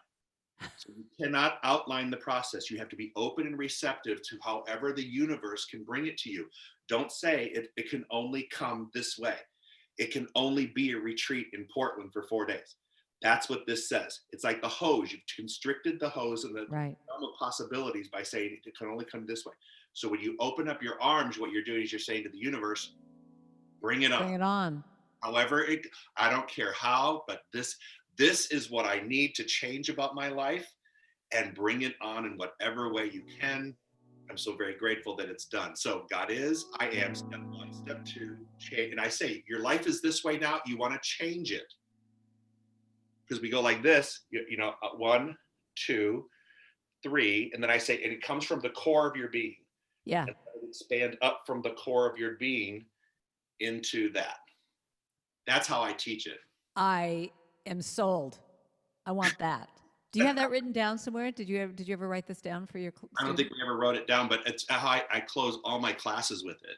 So you cannot outline the process. You have to be open and receptive to however the universe can bring it to you. Don't say it can only come this way. It can only be a retreat in Portland for 4 days. That's what this says. It's like the hose. You've constricted the hose and the realm of possibilities by saying it can only come this way. So when you open up your arms, what you're doing is you're saying to the universe, bring it on. Bring it on. However, I don't care how, but this is what I need to change about my life, and bring it on in whatever way you can. I'm so very grateful that it's done. So God is, I am, step one, step two, change. And I say, your life is this way now. You want to change it. Because we go like this, you know, 1, 2, 3. And then I say, and it comes from the core of your being. Yeah. And expand up from the core of your being into that. That's how I teach it. I am sold. I want that. Do you have that written down somewhere? Did you ever write this down for your students? I don't think we ever wrote it down, but it's how I close all my classes with it.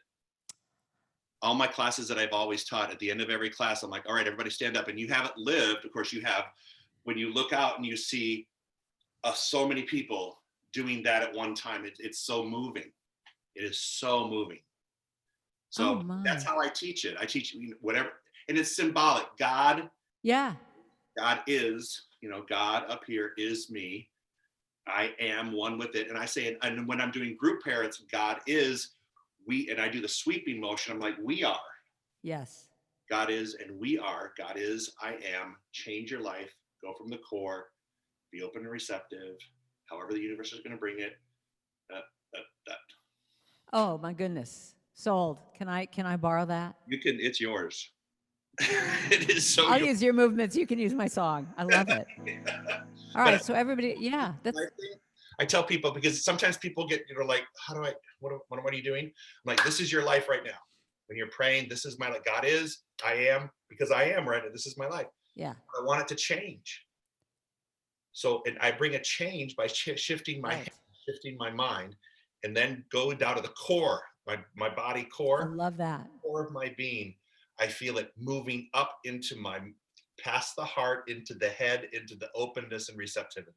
All my classes that I've always taught, at the end of every class, I'm like, all right, everybody stand up. And you haven't lived, of course you have, when you look out and you see so many people doing that at one time, it's so moving. It is so moving. So that's how I teach it. I teach whatever, and it's symbolic. God is, you know, God up here is me. I am one with it. And I say, and when I'm doing group parents, God is we, and I do the sweeping motion. I'm like, we are. Yes. God is, and we are. God is, I am. Change your life. Go from the core. Be open and receptive. However the universe is going to bring it. Oh my goodness. Sold. Can I borrow that? You can. It's yours. It is so. I'll use your movements. You can use my song. I love it. All right. So everybody, that's. I tell people, because sometimes people get, you know, like, how do I? What are you doing? I'm like, this is your life right now. When you're praying, this is my life. God is, I am, because I am right now. This is my life. Yeah. I want it to change. So, and I bring a change by shifting my head, shifting my mind, and then go down to the core, my body core. I love that. Core of my being. I feel it moving up into my, past the heart, into the head, into the openness and receptivity.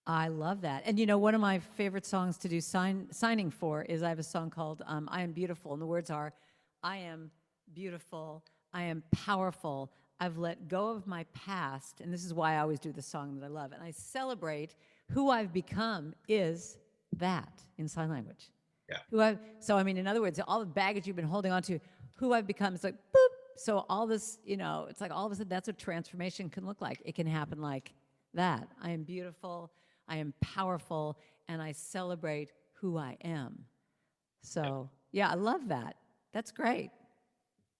I love that. And you know, one of my favorite songs to do signing for is I have a song called I Am Beautiful. And the words are, I am beautiful, I am powerful, I've let go of my past. And this is why I always do the song that I love. And I celebrate who I've become is that in sign language. Yeah. So, I mean, in other words, all the baggage you've been holding on to, who I've become, it's like, boop. So all this, you know, it's like all of a sudden that's what transformation can look like. It can happen like that. I am beautiful, I am powerful, and I celebrate who I am. So, yeah, I love that. That's great.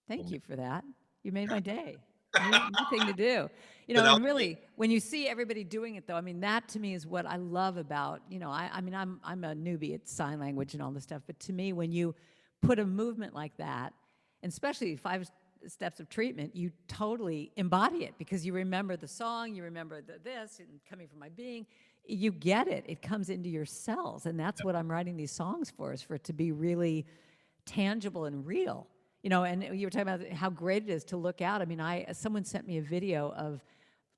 Thank you for that. You made my day. New thing to do. You know, and really, when you see everybody doing it, though, I mean, that to me is what I love about, you know, I mean, I'm a newbie at sign language and all this stuff, but to me, when you put a movement like that, and especially 5 steps of treatment, you totally embody it because you remember the song, you remember this, and coming from my being, you get it. It comes into your cells, and that's what I'm writing these songs for, is for it to be really tangible and real. You know, and you were talking about how great it is to look out. I mean, someone sent me a video of,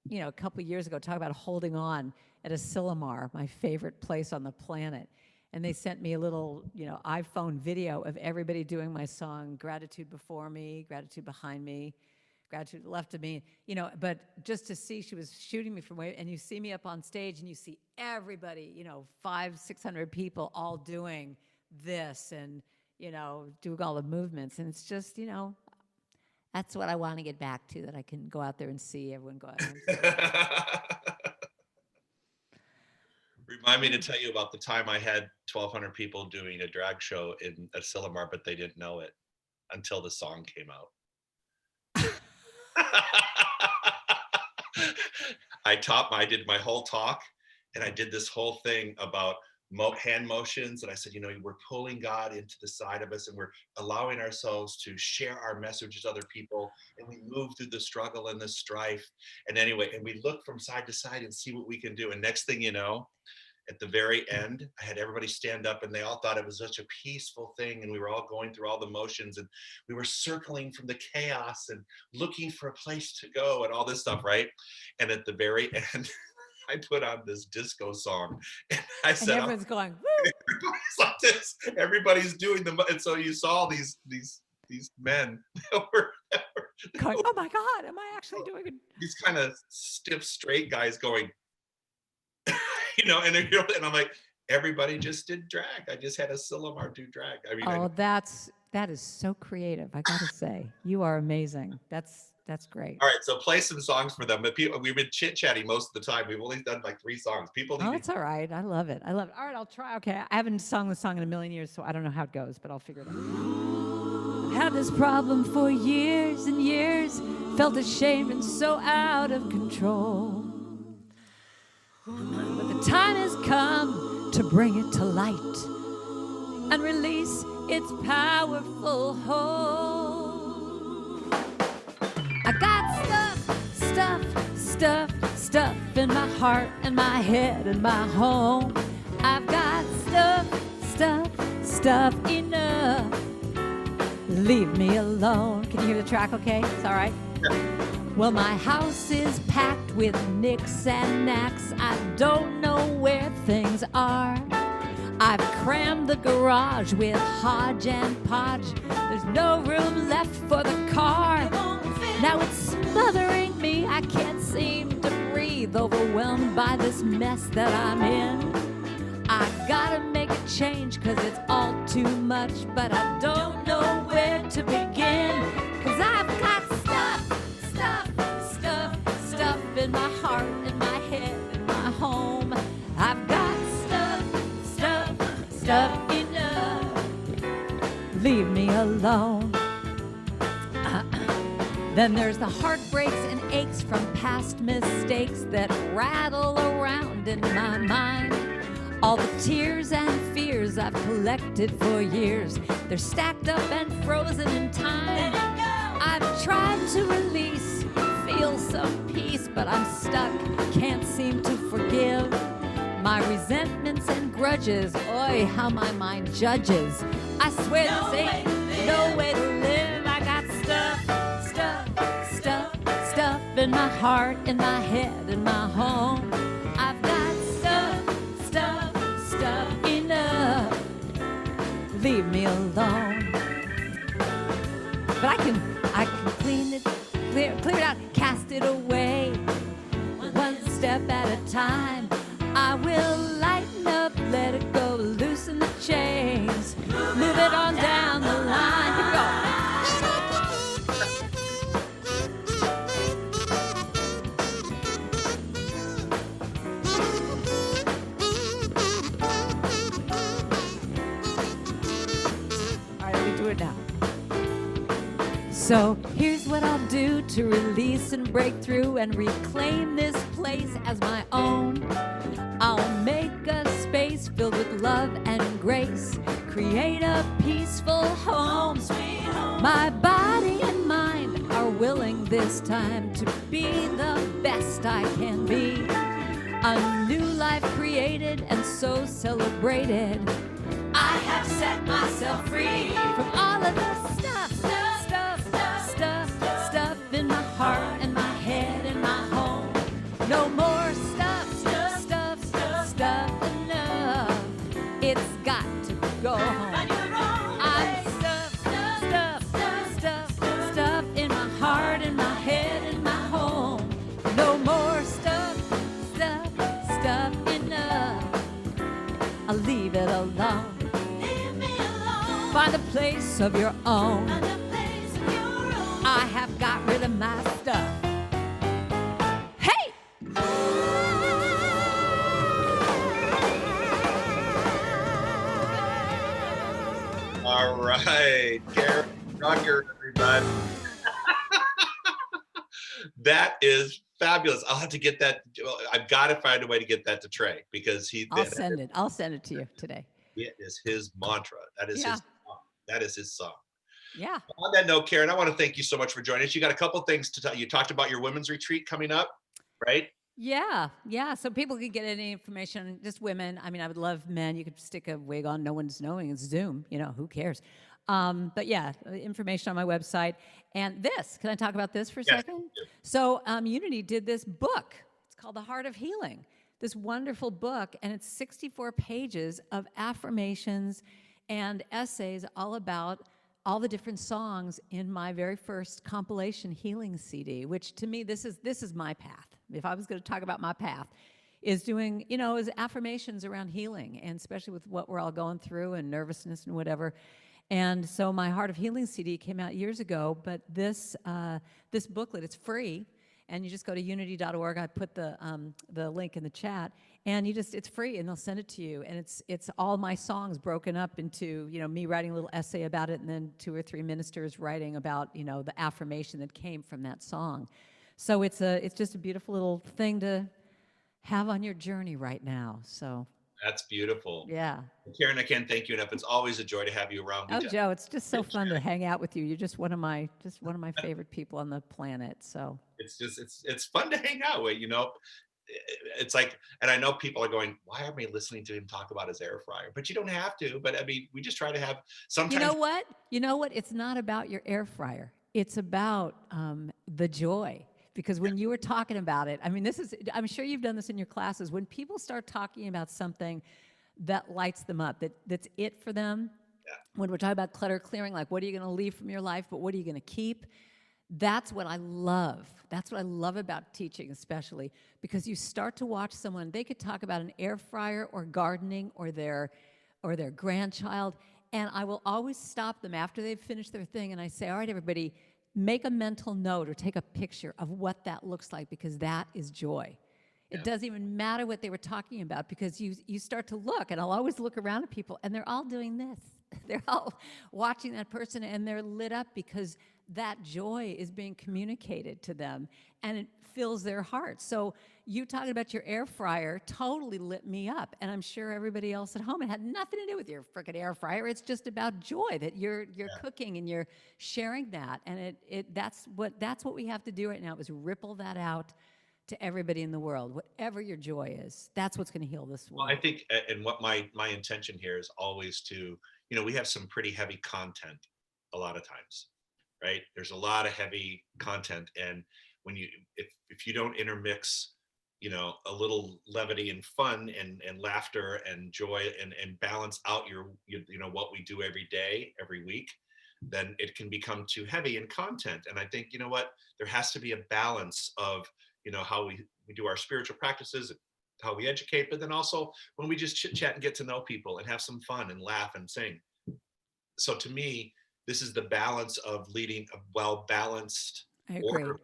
you know, a couple of years ago, talking about holding on at Asilomar, my favorite place on the planet. And they sent me a little, you know, iPhone video of everybody doing my song, Gratitude Before Me, Gratitude Behind Me, Gratitude Left of Me, you know, but just to see, she was shooting me from way, and you see me up on stage and you see everybody, you know, 500-600 people all doing this and, you know, doing all the movements. And it's just, you know, that's what I want to get back to, that I can go out there and see everyone go out there and see. Remind me to tell you about the time I had 1,200 people doing a drag show in Asilomar, but they didn't know it until the song came out. I did my whole talk, and I did this whole thing about hand motions, and I said, you know, we're pulling God into the side of us, and we're allowing ourselves to share our message with other people, and we move through the struggle and the strife. And anyway, and we look from side to side and see what we can do. And next thing you know, at the very end, I had everybody stand up and they all thought it was such a peaceful thing. And we were all going through all the motions and we were circling from the chaos and looking for a place to go and all this stuff, right? And at the very end, I put on this disco song and I And said, everyone's going, woo, everybody's like this. Everybody's doing and so you saw these men going, oh my God, am I actually doing it? these kind of stiff straight guys going, and I'm like, everybody just did drag. I just had a Silomar do drag. I mean, Oh, that is so creative. I gotta say, you are amazing. That's great. all right, so play some songs for them. But we've been chit-chatting most of the time. We've only done like 3 songs. People Oh, need it's all right. I love it. I love it. All right, I'll try. Okay, I haven't sung the song in a million years, so I don't know how it goes, but I'll figure it out. Had this problem for years and years, felt ashamed and so out of control. But the time has come to bring it to light and release its powerful hold. I got stuff in my heart and my head and my home. I've got stuff enough. Leave me alone. Can you hear the track okay? It's all right? Well, my house is packed with nicks and knacks. I don't know where things are. I've crammed the garage with hodge and podge. There's no room left for the car. Now it's smothering me. I can't seem to breathe, overwhelmed by this mess that I'm in. I gotta make a change, cause it's all too much, but I don't know where to begin. Cause I've got stuff in my heart, in my head, in my home. I've got stuff enough. Leave me alone. Then there's the heartbreaks and aches from past mistakes that rattle around in my mind. All the tears and fears I've collected for years, they're stacked up and frozen in time. I've tried to release, feel some peace, but I'm stuck, can't seem to forgive. My resentments and grudges, oi, how my mind judges. I swear this ain't no way to live. I got stuff in my heart, in my head, in my home. I've got stuff enough. Leave me alone. But I can clean it, clear it out, cast it away. One step at a time. I will lighten up, let it go, loosen the chains, move it on down the line. Here we go. It now. So here's what I'll do to release and break through and reclaim this place as my own. I'll make a space filled with love and grace, create a peaceful home. My body and mind are willing this time to be the best I can be. A new life created and so celebrated. I have set myself free from all of the stuff in my heart and my head and my home. No more stuff enough. It's got to go home. I'm stuff in my heart and my head and my home. No more stuff enough. I'll leave it alone. Find a place of your own. I have got rid of my stuff. Hey! all right, Karen Drucker, everybody. That is fabulous. I'll have to get that. I've got to find a way to get that to Trey because I'll send it to you today. It is his mantra. That is his song. That is his song. Yeah. On that note, Karen, I want to thank you so much for joining us. You got a couple things to tell. You talked about your women's retreat coming up, right? Yeah, yeah. So people can get any information, just women. I mean, I would love men. You could stick a wig on, no one's knowing it's Zoom. Who cares? But yeah, information on my website. And this, can I talk about this for a Yes. second? So Unity did this book. It's called The Heart of Healing. This wonderful book, and it's 64 pages of affirmations and essays all about all the different songs in my very first compilation healing CD, which to me this is my path. If I was going to talk about my path, is doing is affirmations around healing, and especially with what we're all going through and nervousness and whatever. And so my Heart of Healing CD came out years ago, but this booklet, it's free, and you just go to unity.org. I put the link in the chat, and it's free, and they'll send it to you. And it's all my songs broken up into me writing a little essay about it, and then 2 or 3 ministers writing about the affirmation that came from that song. So it's just a beautiful little thing to have on your journey right now. So That's beautiful. yeah. Karen, I can't thank you enough. It's always a joy to have you around. Oh, Joe, it's just so fun to hang out with you. You're just one of my favorite people on the planet. So It's fun to hang out with. It's like, and I know people are going, why are we listening to him talk about his air fryer? But you don't have to. But I mean, we just try to have sometimes. you know what? You know what? It's not about your air fryer. It's about the joy. Because when you were talking about it, I mean, I'm sure you've done this in your classes. When people start talking about something that lights them up, that's it for them. Yeah. When we're talking about clutter clearing, like what are you going to leave from your life, but what are you going to keep? That's what I love. That's what I love about teaching, especially because you start to watch someone. They could talk about an air fryer or gardening or their grandchild, and I will always stop them after they've finished their thing, and I say, "All right, everybody, make a mental note or take a picture of what that looks like, because that is joy." It doesn't even matter what they were talking about, because you start to look, and I'll always look around at people, and they're all doing this. They're all watching that person, and they're lit up because that joy is being communicated to them, and it fills their heart. So you talking about your air fryer totally lit me up, and I'm sure everybody else at home. It had nothing to do with your frickin' air fryer. It's just about joy that you're cooking and you're sharing that, and that's what we have to do right now, is ripple that out to everybody in the world. Whatever your joy is, that's what's going to heal this world. Well, I think, and what my intention here is always to, we have some pretty heavy content a lot of times, right? There's a lot of heavy content, and when if you don't intermix, a little levity and fun and laughter and joy and balance out what we do every day, every week, then it can become too heavy in content. And I think, what, there has to be a balance of, how we do our spiritual practices, how we educate, but then also when we just chit chat and get to know people and have some fun and laugh and sing. So to me, this is the balance of leading a well-balanced I agree. order.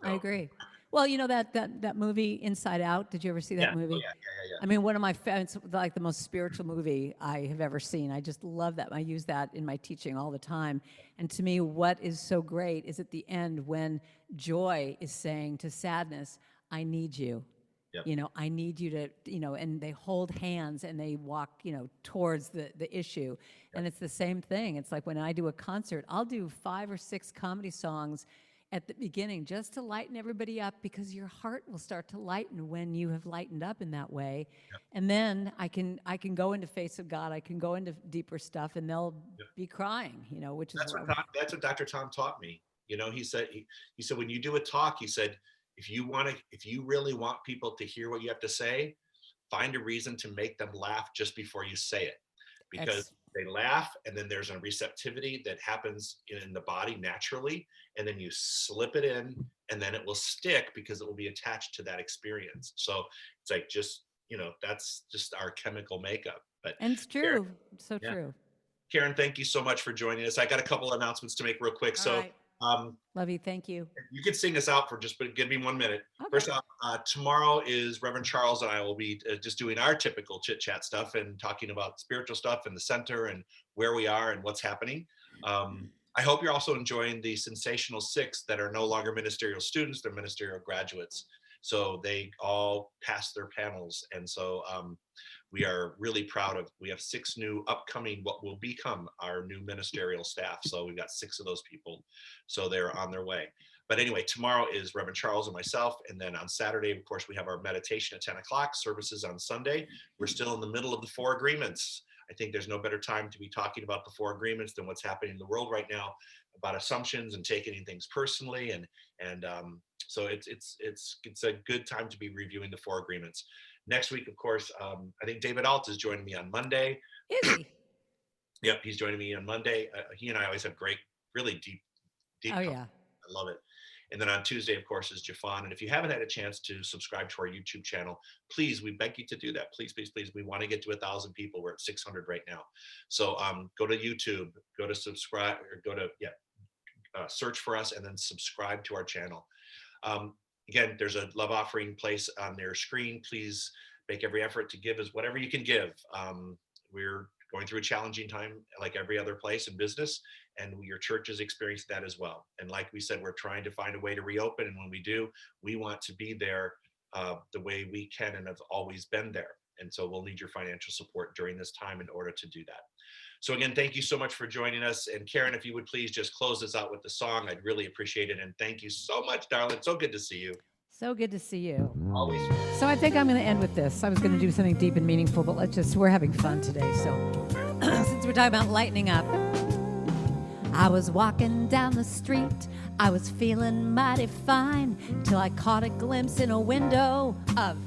I agree. Well, that movie Inside Out. Did you ever see that movie? Oh, yeah. I mean, one of my it's like the most spiritual movie I have ever seen. I just love that. I use that in my teaching all the time. And to me, what is so great is at the end when joy is saying to sadness, "I need you." Yep. I need you to, and they hold hands and they walk, towards the issue. Yep. And it's the same thing. It's like when I do a concert, I'll do 5 or 6 comedy songs at the beginning just to lighten everybody up, because your heart will start to lighten when you have lightened up in that way. Yep. And then I can go into Face of God, I can go into deeper stuff, and they'll be crying, which is that's what Dr. Tom taught me. He said when you do a talk, he said, if you really want people to hear what you have to say, find a reason to make them laugh just before you say it, because they laugh, and then there's a receptivity that happens in the body naturally, and then you slip it in, and then it will stick because it will be attached to that experience. So it's like, just that's just our chemical makeup. And it's true. Karen, so true. Karen, thank you so much for joining us. I got a couple announcements to make real quick. All so right. Love you. Thank you. You can sing us out but give me 1 minute. Okay. First off, tomorrow is Reverend Charles and I will be just doing our typical chit chat stuff and talking about spiritual stuff in the center and where we are and what's happening. I hope you're also enjoying the Sensational 6 that are no longer ministerial students, they're ministerial graduates. So they all passed their panels. And so we are really proud we have 6 new upcoming, what will become our new ministerial staff. So we've got 6 of those people. So they're on their way. But anyway, tomorrow is Reverend Charles and myself. And then on Saturday, of course, we have our meditation at 10 o'clock, services on Sunday. We're still in the middle of the 4 agreements. I think there's no better time to be talking about the 4 agreements than what's happening in the world right now about assumptions and taking things personally. So it's a good time to be reviewing the 4 agreements. Next week, of course, I think David Alt is joining me on Monday. Is he? Yep, he's joining me on Monday. He and I always have great, really deep. Oh, yeah. I love it. And then on Tuesday, of course, is Jafan. And if you haven't had a chance to subscribe to our YouTube channel, please, we beg you to do that. Please, please, please. We want to get to 1,000 people. We're at 600 right now. So go to YouTube, go to subscribe, or go to, search for us and then subscribe to our channel. Again, there's a love offering place on their screen. Please make every effort to give us whatever you can give. We're going through a challenging time like every other place in business, and your church has experienced that as well. And like we said, we're trying to find a way to reopen, and when we do, we want to be there the way we can and have always been there. And so we'll need your financial support during this time in order to do that. So again, thank you so much for joining us. And Karen, if you would please just close this out with the song, I'd really appreciate it. And thank you so much, darling. So good to see you. So good to see you. Always. So I think I'm going to end with this. I was going to do something deep and meaningful, but we're having fun today. So since we're talking about lightening up, I was walking down the street. I was feeling mighty fine till I caught a glimpse in a window of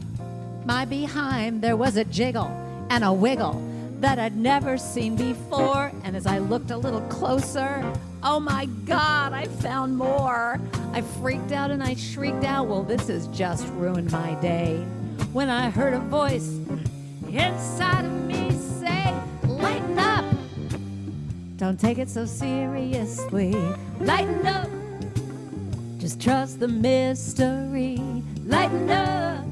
my behind. There was a jiggle and a wiggle that I'd never seen before. And as I looked a little closer, oh my God, I found more. I freaked out and I shrieked out, well, this has just ruined my day. When I heard a voice inside of me say, lighten up. Don't take it so seriously. Lighten up. Just trust the mystery. Lighten up.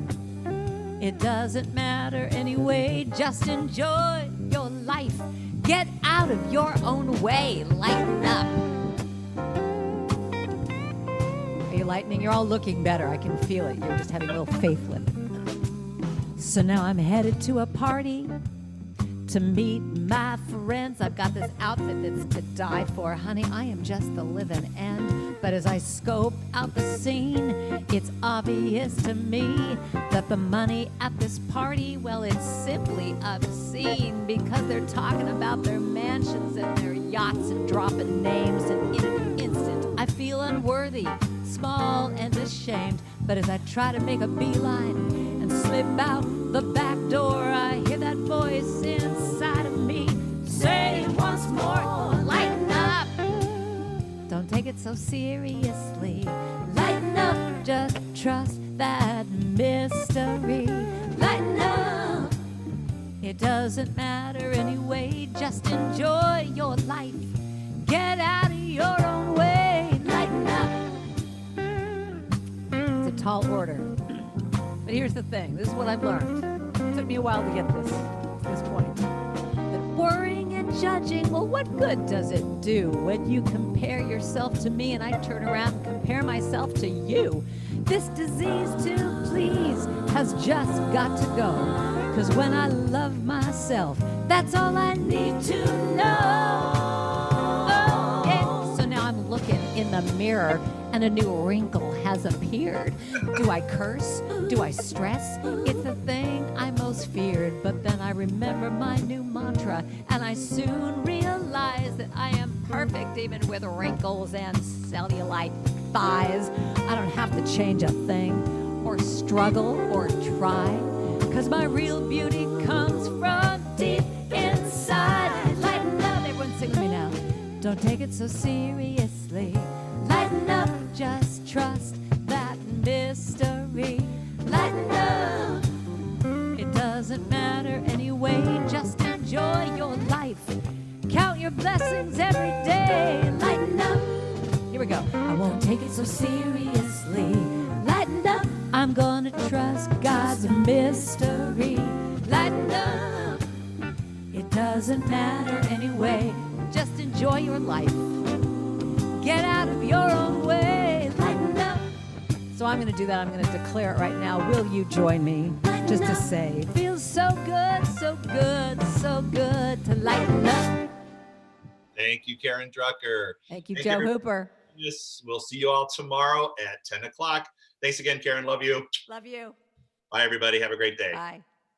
It doesn't matter anyway. Just enjoy your life. Get out of your own way. Lighten up. Are you lightening? You're all looking better. I can feel it. You're just having a little facelift. So now I'm headed to a party to meet my friends. I've got this outfit that's to die for. Honey, I am just the living end. But as I scope out the scene, it's obvious to me that the money at this party, well, it's simply obscene because they're talking about their mansions and their yachts and dropping names. And in an instant, I feel unworthy, small and ashamed. But as I try to make a beeline and slip out the back door, I hear that voice inside of me say once more, lighten up. Don't take it so seriously. Lighten up, just trust that mystery. Lighten up. It doesn't matter anyway, just enjoy your life. Get out of your own way. Lighten up. It's a tall order. But here's the thing, this is what I've learned. It took me a while to get this point. That worrying and judging, well, what good does it do when you compare yourself to me and I turn around and compare myself to you? This disease to please has just got to go. Because when I love myself, that's all I need to know. Oh, yeah. So now I'm looking in the mirror and a new wrinkle has appeared. Do I curse? Do I stress? It's the thing I most feared. But then I remember my new mantra, and I soon realize that I am perfect even with wrinkles and cellulite thighs. I don't have to change a thing or struggle or try, because my real beauty comes from deep inside. Lighten up. Everyone sing with me now. Don't take it so seriously. Lighten up, just trust that mystery. Lighten up. It doesn't matter anyway, just enjoy your life. Count your blessings every day. Lighten up. Here we go. I won't take it so seriously. Lighten up. I'm gonna trust God's mystery. Lighten up. It doesn't matter anyway, just enjoy your life. Get out of your own way. Lighten up. So I'm going to do that. I'm going to declare it right now. Will you join me? Just to say, feels so good, so good, so good to lighten up. Thank you, Karen Drucker. Thank you, Joe Hooper. Yes, we'll see you all tomorrow at 10 o'clock. Thanks again, Karen. Love you. Love you. Bye, everybody. Have a great day. Bye.